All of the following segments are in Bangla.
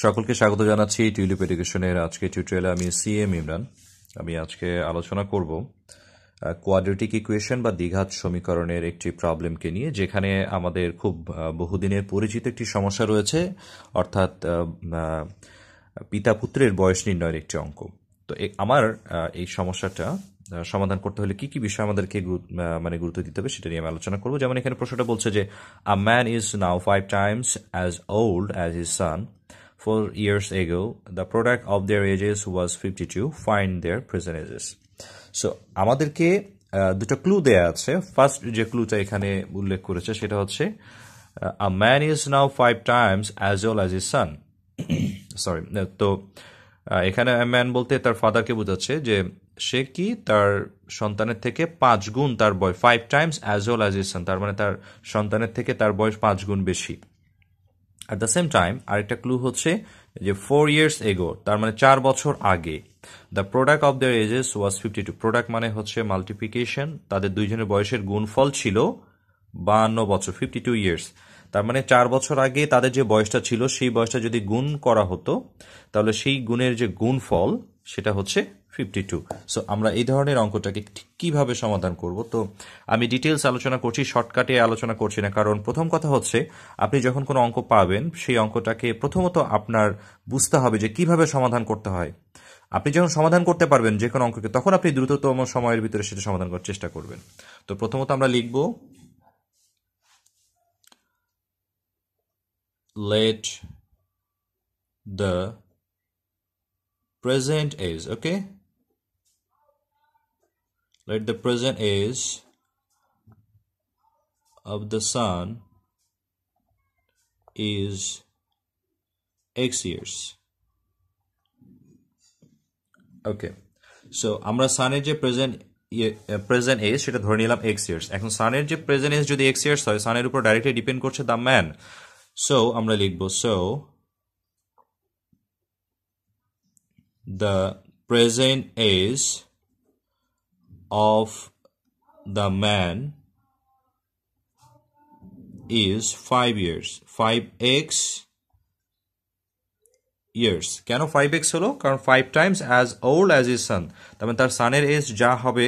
সকলকে স্বাগত জানাচ্ছি টিউলিপ এডুকেশনের আজকে টিউটোরিয়ালে। আমি সিএম ইমরান। আমি আজকে আলোচনা করব কোয়াড্রেটিক ইকুয়েশন বা দ্বিঘাত সমীকরণের একটি প্রবলেমকে নিয়ে, যেখানে আমাদের খুব বহুদিনের পরিচিত একটি সমস্যা রয়েছে, অর্থাৎ পিতা পুত্রের বয়স নির্ণয়ের একটি অঙ্ক। তো আমার এই সমস্যাটা সমাধান করতে হলে কি কি বিষয় আমাদেরকে গুরুত্ব দিতে হবে সেটা নিয়ে আমি আলোচনা করবো। যেমন এখানে প্রশ্নটা বলছে যে a man is now 5 times as old as his son 4 years ago. The product of their ages was 52. Find their present ages. So আমাদেরকে দুটো ক্লু দেয়া আছে। ফার্স্ট যে ক্লুটা এখানে উল্লেখ করেছে সেটা হচ্ছে a man is now 5 times as old as his son. Sorry, তো এখানে ম্যান বলতে তার ফাদারকে বোঝাচ্ছে যে সে কি তার সন্তানের থেকে 5 গুণ তার বয়স, 5 times as old as his son, তার মানে তার সন্তানের থেকে তার বয়স 5 গুণ বেশি। অ্যাট দ্য সেম টাইম আরেকটা ক্লু হচ্ছে যে 4 years ago, তার মানে 4 বছর আগে, the product of their ages was 52। Product মানে হচ্ছে মাল্টিপ্লিকেশন, তাদের দুইজনের বয়সের গুণফল ছিল 52 বছর, 52 years। তার মানে 4 বছর আগে তাদের যে বয়সটা ছিল সেই বয়সটা যদি গুণ করা হতো তাহলে সেই গুণের যে গুণফল সেটা হচ্ছে 52। সো আমরা এই ধরনের অঙ্কটাকে ঠিক কিভাবে সমাধান করব, তো আমি ডিটেলস আলোচনা করছি, শর্টকাটে আলোচনা করছি না। কারণ প্রথম কথা হচ্ছে, আপনি যখন কোনো অঙ্ক পাবেন সেই অঙ্কটাকে প্রথমত আপনার বুঝতে হবে যে কিভাবে সমাধান করতে হয়। আপনি যখন সমাধান করতে পারবেন যে কোনো অঙ্ককে, তখন আপনি দ্রুততম সময়ের ভিতরে সেটা সমাধান করার চেষ্টা করবেন। তো প্রথমত আমরা লিখব let the present age, okay, let the present age of the son is x years. Okay, so আমরা সানের যে প্রেজেন্ট এজ সেটা ধরে নিলাম x years। এখন সানের যে প্রেজেন্ট এজ যদি x years হয়, সানের উপর ডাইরেক্টলি ডিপেন্ড করছে দ্য ম্যান। সো আমরা লিখব so the present age of the man is 5 years, 5x years। কেন 5x হলো? কারণ 5 times as old as his son, তার মানে তার সানের এজ যা হবে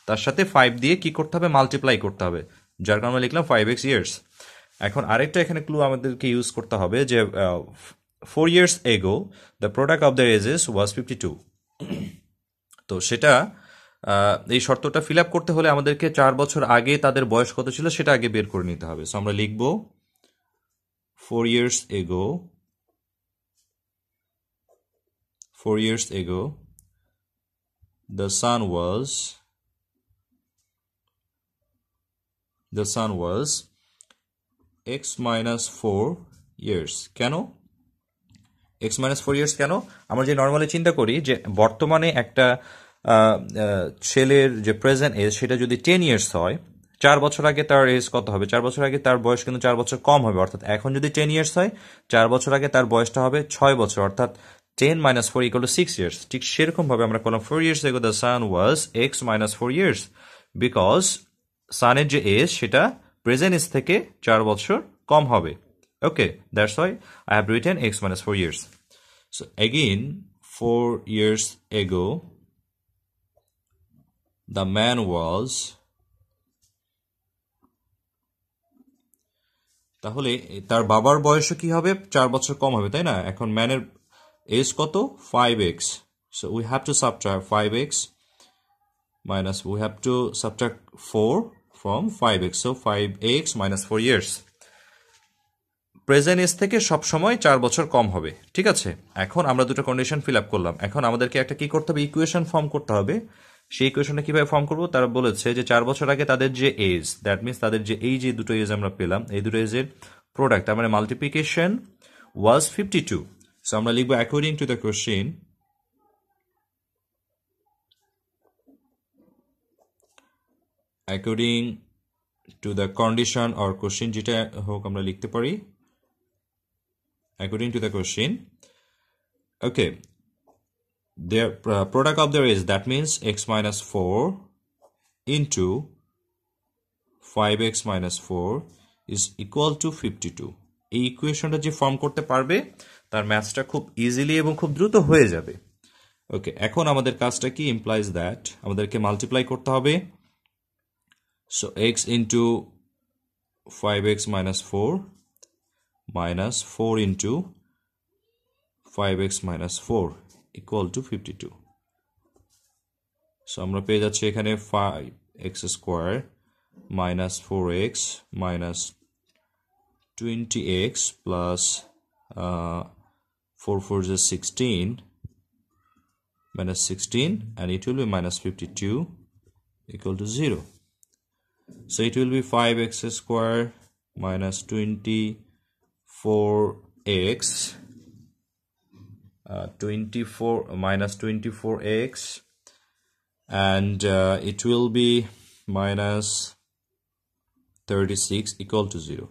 তার সাথে 5 দিয়ে কি করতে হবে? মাল্টিপ্লাই করতে হবে, যার কারণে লিখলাম 5x years। এখন আরেকটা এখানে ক্লু আমাদেরকে ইউজ করতে হবে যে 4 years ago the product of their ages was 52। তো সেটা এই শর্তটা ফিল আপ করতে হলে আমাদেরকে 4 বছর আগে তাদের বয়স কত ছিল সেটা আগে বের করে নিতে হবে। সো আমরা লিখব 4 years ago the son was x minus 4 years। কেন x minus 4 years? কেন? আমরা যে নর্মালি চিন্তা করি যে বর্তমানে একটা ছেলের যে প্রেজেন্ট এজ সেটা যদি 10 years হয়, 4 বছর আগে তার এজ কত হবে? 4 বছর আগে তার বয়স কিন্তু 4 বছর কম হবে। অর্থাৎ এখন যদি 10 years হয়, 4 বছর আগে তার বয়সটা হবে 6 বছর, অর্থাৎ 10 minus 4 equal to 6 years। ঠিক সেরকম ভাবে আমরা করলাম 4 years ago the son was x minus 4 years, because সানের যে এজ সেটা প্রেজেন্ট এজ থেকে 4 বছর কম হবে। Okay, that's why I have written x minus 4 years. So again, 4 years ago the man was, তাহলে তার বাবার বয়সও কি হবে? 4 বছর কম হবে, তাই না? এখন ম্যানের এজ কত? 5x. So we have to subtract 5x minus, we have to subtract 4 from 5x. So 5x minus 4 years. Present age থেকে সবসময় 4 বছর কম হবে, ঠিক আছে? এখন আমরা দুটো কন্ডিশন ফিল আপ করলাম। এখন আমাদেরকে একটা কি করতে হবে? ইকুয়েশন ফর্ম করতে হবে। সেই ইকুয়েশনটা কিভাবে ফর্ম করবো? তারা বলেছে যে 4 বছর আগে তাদের যে এজ, দ্যাট মিনস তাদের যে এই যে দুটো এজ আমরা পেলাম, এই দুটো এজের প্রোডাক্ট, তার মানে মাল্টিপ্লিকেশন ওয়াজ 52। সো আমরা লিখবো according to the question, according to the condition or question, যেটা হোক আমরা লিখতে পারি according to the question. Okay, their product of their age, that means x minus 4 into 5x minus 4 is equal to 52. এই ইকুয়েশনটা যে ফর্ম করতে পারবে তার ম্যাথসটা খুব ইজিলি এবং খুব দ্রুত হয়ে যাবে। ওকে, এখন আমাদের কাজটা কি ইমপ্লাইজ দ্যাট আমাদেরকে মাল্টিপ্লাই করতে হবে। So x into 5x minus 4 minus 4 into 5x minus 4 equal to 52. So আমরা পেয়ে যাচ্ছি এখানে 5x square minus 4x minus 20x plus 4 4 is 16 minus 16 and it will be minus 52 equal to 0. So it will be 5x square minus 24x 24 minus 24x and it will be minus 36 equal to 0.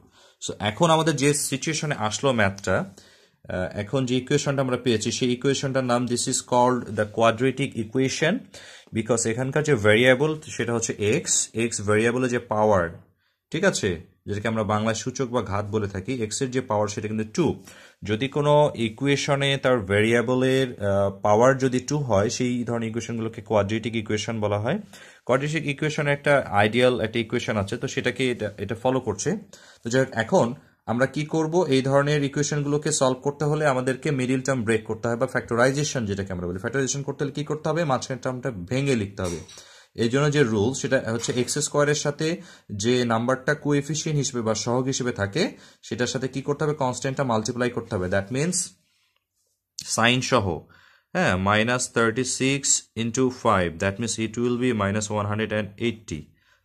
So এখন আমাদের যে সিচুয়েশনে আসলো ম্যাথটা, এখন যে ইকুয়েশনটা আমরা পেয়েছি সেই ইকুয়েশনটার নাম this is called the quadratic equation, because এখানকার যে ভেরিয়েবল সেটা হচ্ছে এক্স ভেরিয়েবলের যে পাওয়ার, ঠিক আছে, যেটাকে আমরা বাংলায় সূচক বা ঘাত বলে থাকি, এক্স এর যে পাওয়ার সেটা কিন্তু 2। যদি কোনো ইকুয়েশনে তার ভেরিয়েবলের পাওয়ার যদি 2 হয় সেই ধরনের ইকুয়েশনগুলোকে কোয়াড্রেটিক ইকুয়েশন বলা হয়। কোয়াড্রেটিক ইকুয়েশনে একটা আইডিয়াল একটা ইকুয়েশন আছে, তো সেটাকে এটা ফলো করছে। তো যাই হোক, এখন আমরা কি করব, এই ধরনের ইকুয়েশনগুলোকে সলভ করতে হলে আমাদেরকে মিডিল টার্ম ব্রেক করতে হবে বা ফ্যাক্টরাইজেশন যেটাকে আমরা বলি। ফ্যাক্টরাইজেশন করতে হলে কি করতে হবে, মাঝখানের টার্মটা ভেঙে লিখতে হবে। এই জন্য যে রুল সেটা হচ্ছে এক্স স্কোয়ারের সাথে যে নাম্বারটা কোএফিসিয়েন্ট হিসেবে বা সহগ হিসেবে থাকে সেটার সাথে কি করতে হবে, কনস্ট্যান্টটা মাল্টিপ্লাই করতে হবে। দ্যাট মিনস সাইন সহ, হ্যাঁ, -36 into 5, that means it will be -180।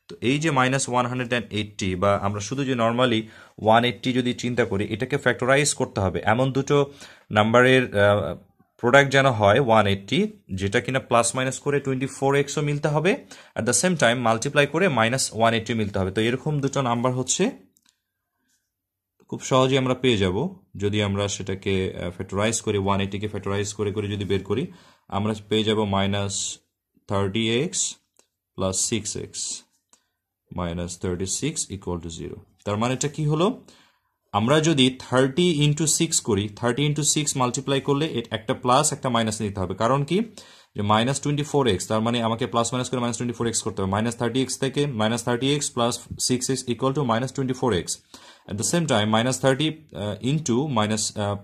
তো এই যে -180 বা আমরা শুধু যে নর্মালি 180 যদি চিন্তা করি, এটাকে ফ্যাক্টরাইজ করতে হবে। এমন দুটো নাম্বারের প্রোডাক্ট যেন হয় 180, যেটা কিনা প্লাস মাইনাস করে 24xও মিলতে হবে, at the same time multiply করে -180 মিলতে হবে। তো এরকম দুটো নাম্বার হচ্ছে খুব সহজেই আমরা পেয়ে যাব যদি আমরা সেটাকে ফ্যাক্টরাইজ করি। 180কে ফ্যাক্টরাইজ করে করে যদি বের করি, আমরা পেয়ে যাব -30x plus 6x minus 36 equal to 0। তার মানে এটা কি হলো, আমরা যদি 30 ইন্টু 6 করি, 30 ইন্টু 6 মাল্টিপ্লাই করলে একটা প্লাস একটা মাইনাস নিতে হবে। কারণ কি, যে -24x, তার মানে আমাকে প্লাস মাইনাস করে -24x করতে হবে। -30x থেকে -30x plus 6x equal to -24x। At the same time, -30 into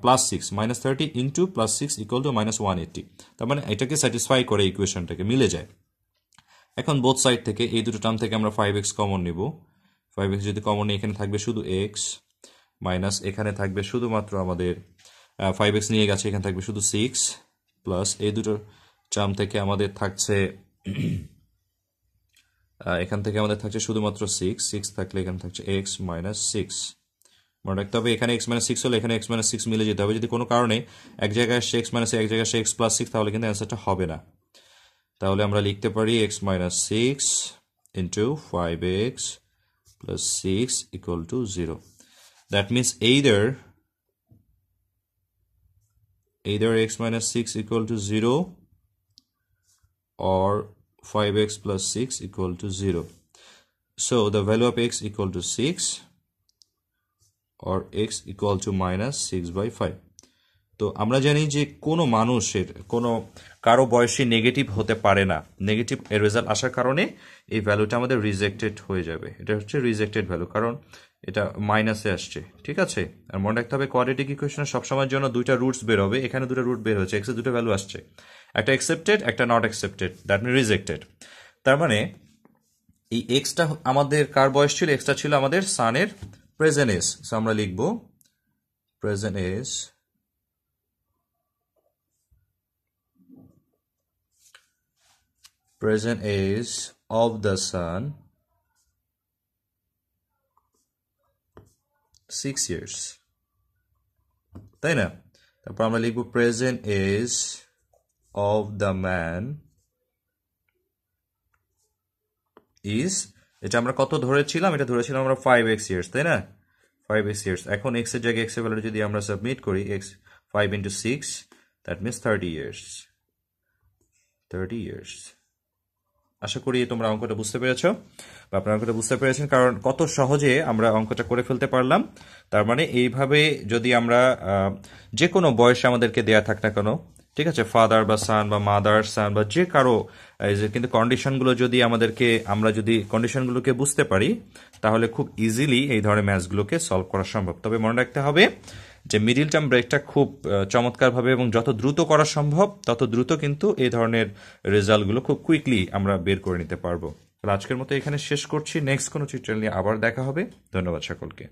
plus 6, -30 into plus 6 equal to -180। তার মানে এটাকে স্যাটিসফাই করে, ইকুয়েশনটাকে মিলে যায়। এখন বোথ সাইড থেকে এই দুটো টার্ম থেকে আমরা 5x কমন নিব। 5x যদি কমন নিই, এখানে থাকবে শুধু x, মাইনাস এখানে থাকবে শুধুমাত্র আমাদের 5x নিয়ে গেছে, এখানে থাকবে শুধু 6, প্লাস এই দুটো টার্ম থেকে আমাদের থাকছে এখান থেকে আমাদের থাকছে শুধুমাত্র 6 থাকলে এখানে থাকছে x মাইনাস 6। মনে রাখতে হবে এখানে x মাইনাস 6 হলে এখানে x মাইনাস 6 মিলে যেতে হবে। যদি কোনো কারণে এক জায়গায় আসছে x মাইনাস এক জায়গায় আসছে x প্লাস 6, তাহলে কিন্তু অ্যান্সারটা হবে না। তাহলে আমরা লিখতে পারি x minus 6 into 5x plus 6 equal to 0. That means either x minus 6 equal to 0 or 5x plus 6 equal to 0. So the value of x equal to 6 or x equal to minus 6 by 5. তো আমরা জানি যে কোনো মানুষের কারো বয়সী নেগেটিভ হতে পারে না। নেগেটিভ এর রেজাল্ট আসার কারণে এই ভ্যালুটা আমাদের রিজেক্টেড হয়ে যাবে। এটা হচ্ছে রিজেক্টেড ভ্যালু, কারণ এটা মাইনাসে আসছে, ঠিক আছে। আর মনে রাখতে হবে কোয়াড্রেটিক ইকুয়েশনের সবসময়ের জন্য দুইটা রুটস বের হবে। এখানে দুটো রুট বের হচ্ছে, এক্স এর দুটো ভ্যালু আসছে, একটা অ্যাকসেপ্টেড একটা not accepted, that mean rejected. তার মানে এই এক্সটা আমাদের কার বয়স ছিল, এক্সটা ছিল আমাদের সানের প্রেজেন্ট এজ। সো আমরা লিখব present age present age of the sun 6 years, তাই না। তারপর আমরা লিখব present age of the man is, এটা আমরা কত ধরেছিলাম, এটা ধরেছিলাম আমরা 5x years, তাই না, 5x years। এখন x এর জায়গায় x এর ভ্যালু যদি আমরা সাবমিট করি, x 5 into 6, that means 30 years, 30 years। আশা করি তোমরা অঙ্কটা বুঝতে পেরেছো বা আপনারা অঙ্কটা বুঝতে পেরেছেন, কারণ কত সহজে আমরা অঙ্কটা করে ফেলতে পারলাম। তার মানে এইভাবে যদি আমরা যে কোনো বয়সে আমাদেরকে দেয়া থাক না কেন, ঠিক আছে, ফাদার বা সান বা মাদার সান বা যে কারো, এই যে কিন্তু কন্ডিশনগুলো যদি আমরা যদি কন্ডিশনগুলোকে বুঝতে পারি, তাহলে খুব ইজিলি এই ধরনের ম্যাথসগুলোকে সলভ করা সম্ভব। তবে মনে রাখতে হবে যে মিডিল টার্ম ব্রেকটা খুব চমৎকারভাবে এবং যত দ্রুত করা সম্ভব তত দ্রুত কিন্তু এই ধরনের রেজাল্টগুলো খুব কুইকলি আমরা বের করে নিতে পারবো। আজকের মতো এখানে শেষ করছি। নেক্সট কোনো টিউটোরিয়াল নিয়ে আবার দেখা হবে। ধন্যবাদ সকলকে।